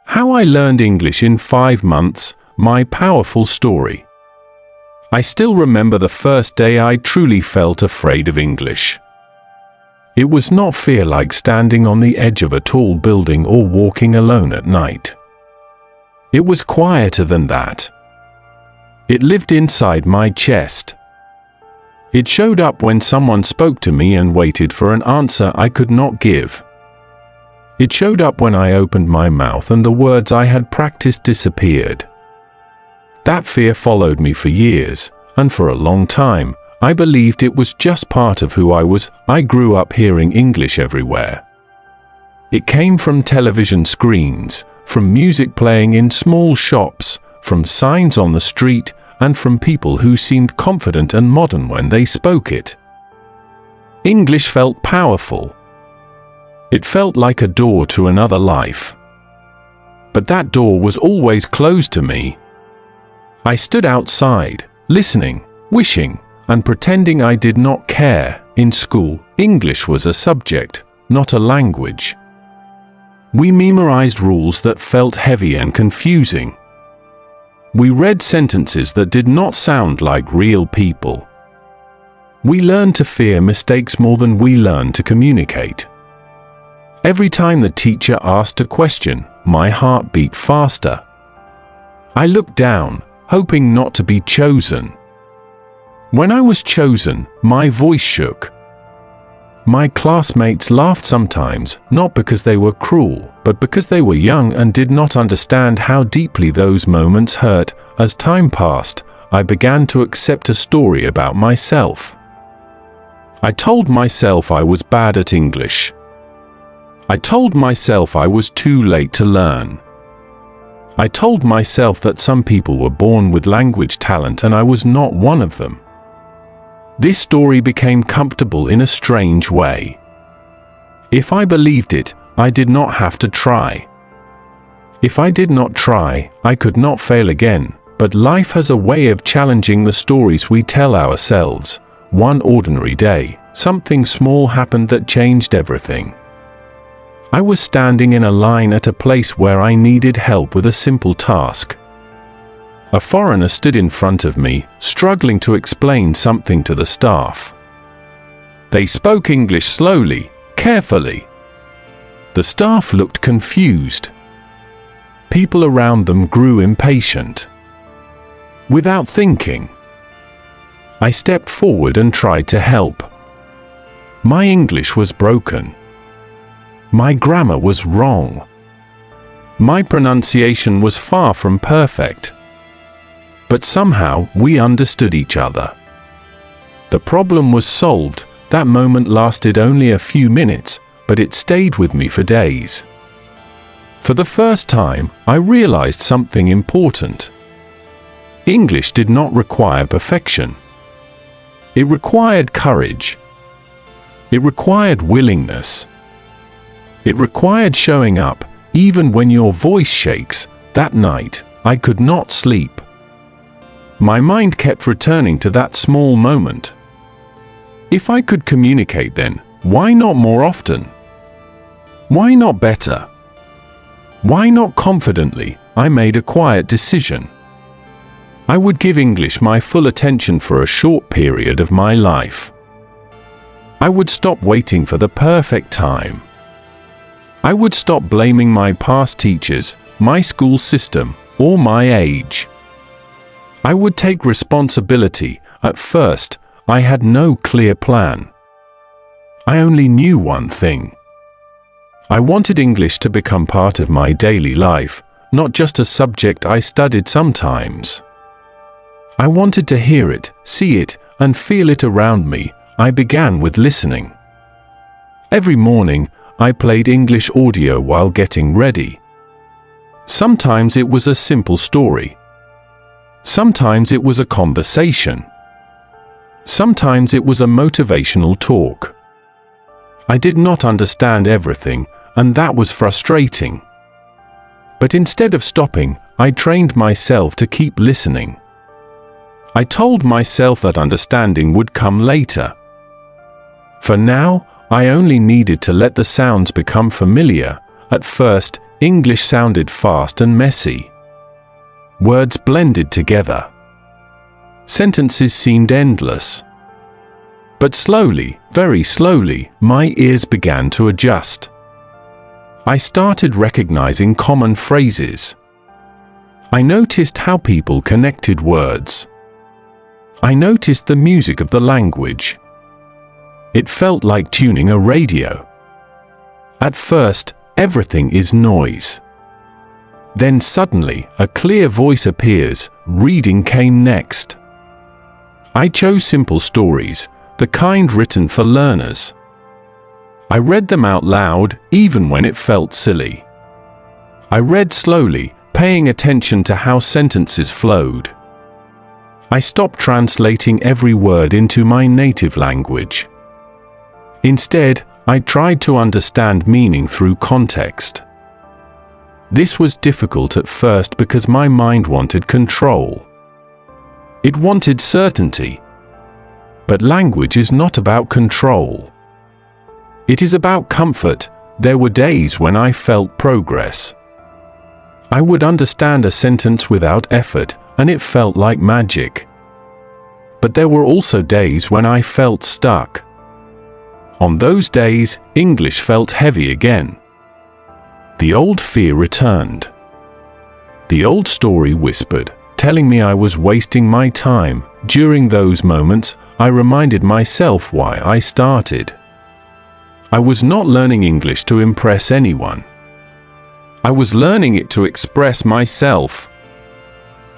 How I learned English in 5 months, my powerful story. I still remember the first day I truly felt afraid of English. It was not fear like standing on the edge of a tall building or walking alone at night. It was quieter than that. It lived inside my chest. It showed up when someone spoke to me and waited for an answer I could not give. It showed up when I opened my mouth and the words I had practiced disappeared. That fear followed me for years, and for a long time, I believed it was just part of who I was. I grew up hearing English everywhere. It came from television screens, from music playing in small shops, from signs on the street, and from people who seemed confident and modern when they spoke it. English felt powerful. It felt like a door to another life. But that door was always closed to me. I stood outside, listening, wishing, and pretending I did not care. In school, English was a subject, not a language. We memorized rules that felt heavy and confusing. We read sentences that did not sound like real people. We learned to fear mistakes more than we learned to communicate. Every time the teacher asked a question, my heart beat faster. I looked down, hoping not to be chosen. When I was chosen, my voice shook. My classmates laughed sometimes, not because they were cruel, but because they were young and did not understand how deeply those moments hurt. As time passed, I began to accept a story about myself. I told myself I was bad at English. I told myself I was too late to learn. I told myself that some people were born with language talent and I was not one of them. This story became comfortable in a strange way. If I believed it, I did not have to try. If I did not try, I could not fail again. But life has a way of challenging the stories we tell ourselves. One ordinary day, something small happened that changed everything. I was standing in a line at a place where I needed help with a simple task. A foreigner stood in front of me, struggling to explain something to the staff. They spoke English slowly, carefully. The staff looked confused. People around them grew impatient. Without thinking, I stepped forward and tried to help. My English was broken. My grammar was wrong. My pronunciation was far from perfect. But somehow, we understood each other. The problem was solved. That moment lasted only a few minutes, but it stayed with me for days. For the first time, I realized something important. English did not require perfection. It required courage. It required willingness. It required showing up, even when your voice shakes. That night, I could not sleep. My mind kept returning to that small moment. If I could communicate then, why not more often? Why not better? Why not confidently? I made a quiet decision. I would give English my full attention for a short period of my life. I would stop waiting for the perfect time. I would stop blaming my past teachers, my school system, or my age. I would take responsibility. At first, I had no clear plan. I only knew one thing. I wanted English to become part of my daily life, not just a subject I studied sometimes. I wanted to hear it, see it, and feel it around me. I began with listening. Every morning, I played English audio while getting ready. Sometimes it was a simple story. Sometimes it was a conversation. Sometimes it was a motivational talk. I did not understand everything, and that was frustrating. But instead of stopping, I trained myself to keep listening. I told myself that understanding would come later. For now, I only needed to let the sounds become familiar. At first, English sounded fast and messy. Words blended together. Sentences seemed endless. But slowly, very slowly, my ears began to adjust. I started recognizing common phrases. I noticed how people connected words. I noticed the music of the language. It felt like tuning a radio. At first, everything is noise. Then suddenly, a clear voice appears. Reading came next. I chose simple stories, the kind written for learners. I read them out loud, even when it felt silly. I read slowly, paying attention to how sentences flowed. I stopped translating every word into my native language. Instead, I tried to understand meaning through context. This was difficult at first because my mind wanted control. It wanted certainty. But language is not about control. It is about comfort. There were days when I felt progress. I would understand a sentence without effort, and it felt like magic. But there were also days when I felt stuck. On those days, English felt heavy again. The old fear returned. The old story whispered, telling me I was wasting my time. During those moments, I reminded myself why I started. I was not learning English to impress anyone. I was learning it to express myself.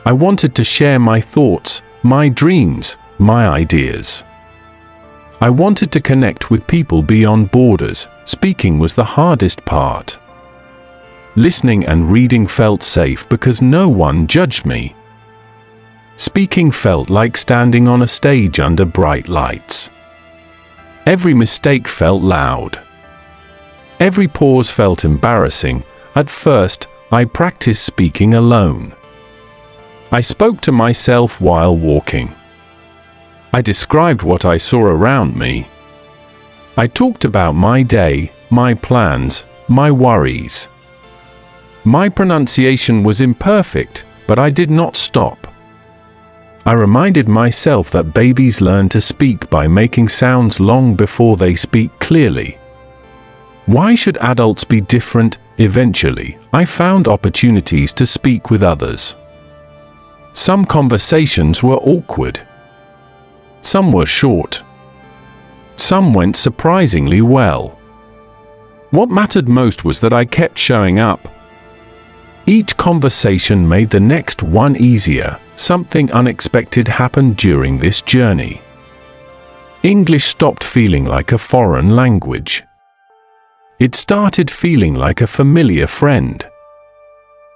I wanted to share my thoughts, my dreams, my ideas. I wanted to connect with people beyond borders. Speaking was the hardest part. Listening and reading felt safe because no one judged me. Speaking felt like standing on a stage under bright lights. Every mistake felt loud. Every pause felt embarrassing. At first, I practiced speaking alone. I spoke to myself while walking. I described what I saw around me. I talked about my day, my plans, my worries. My pronunciation was imperfect, but I did not stop. I reminded myself that babies learn to speak by making sounds long before they speak clearly. Why should adults be different? Eventually, I found opportunities to speak with others. Some conversations were awkward. Some were short. Some went surprisingly well. What mattered most was that I kept showing up. Each conversation made the next one easier. Something unexpected happened during this journey. English stopped feeling like a foreign language. It started feeling like a familiar friend.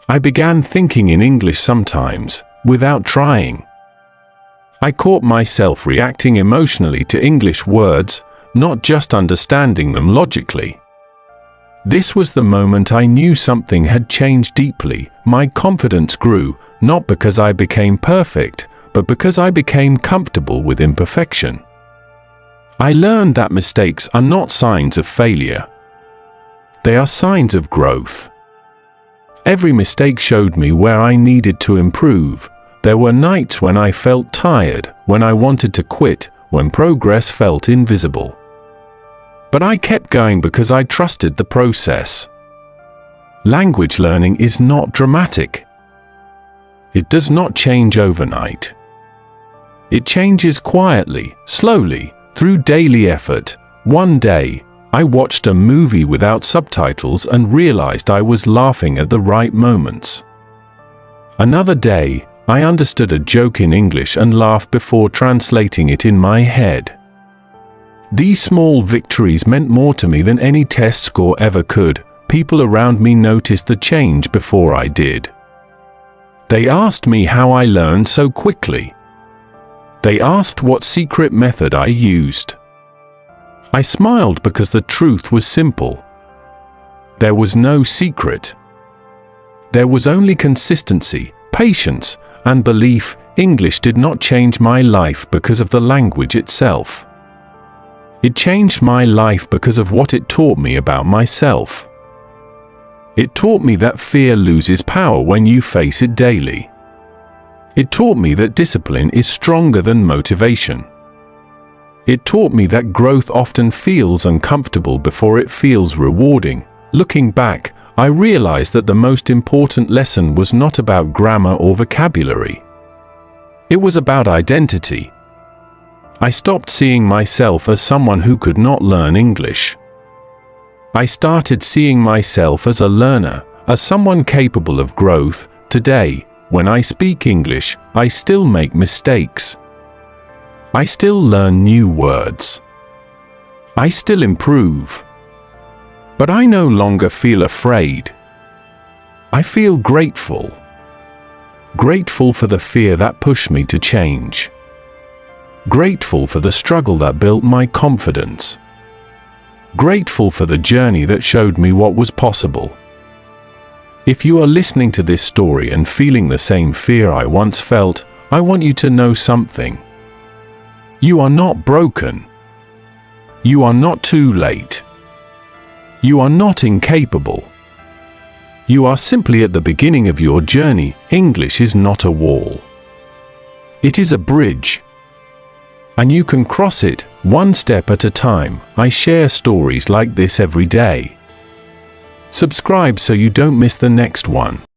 I began thinking in English sometimes, without trying. I caught myself reacting emotionally to English words, not just understanding them logically. This was the moment I knew something had changed deeply. My confidence grew, not because I became perfect, but because I became comfortable with imperfection. I learned that mistakes are not signs of failure. They are signs of growth. Every mistake showed me where I needed to improve. There were nights when I felt tired, when I wanted to quit, when progress felt invisible. But I kept going because I trusted the process. Language learning is not dramatic. It does not change overnight. It changes quietly, slowly, through daily effort. One day, I watched a movie without subtitles and realized I was laughing at the right moments. Another day, I understood a joke in English and laughed before translating it in my head. These small victories meant more to me than any test score ever could. People around me noticed the change before I did. They asked me how I learned so quickly. They asked what secret method I used. I smiled because the truth was simple. There was no secret. There was only consistency, patience, and belief. English did not change my life because of the language itself. It changed my life because of what it taught me about myself. It taught me that fear loses power when you face it daily. It taught me that discipline is stronger than motivation. It taught me that growth often feels uncomfortable before it feels rewarding. Looking back, I realized that the most important lesson was not about grammar or vocabulary. It was about identity. I stopped seeing myself as someone who could not learn English. I started seeing myself as a learner, as someone capable of growth. Today, when I speak English, I still make mistakes. I still learn new words. I still improve. But I no longer feel afraid. I feel grateful. Grateful for the fear that pushed me to change. Grateful for the struggle that built my confidence. Grateful for the journey that showed me what was possible. If you are listening to this story and feeling the same fear I once felt, I want you to know something. You are not broken. You are not too late. You are not incapable. You are simply at the beginning of your journey. English is not a wall. It is a bridge. And you can cross it, one step at a time. I share stories like this every day. Subscribe so you don't miss the next one.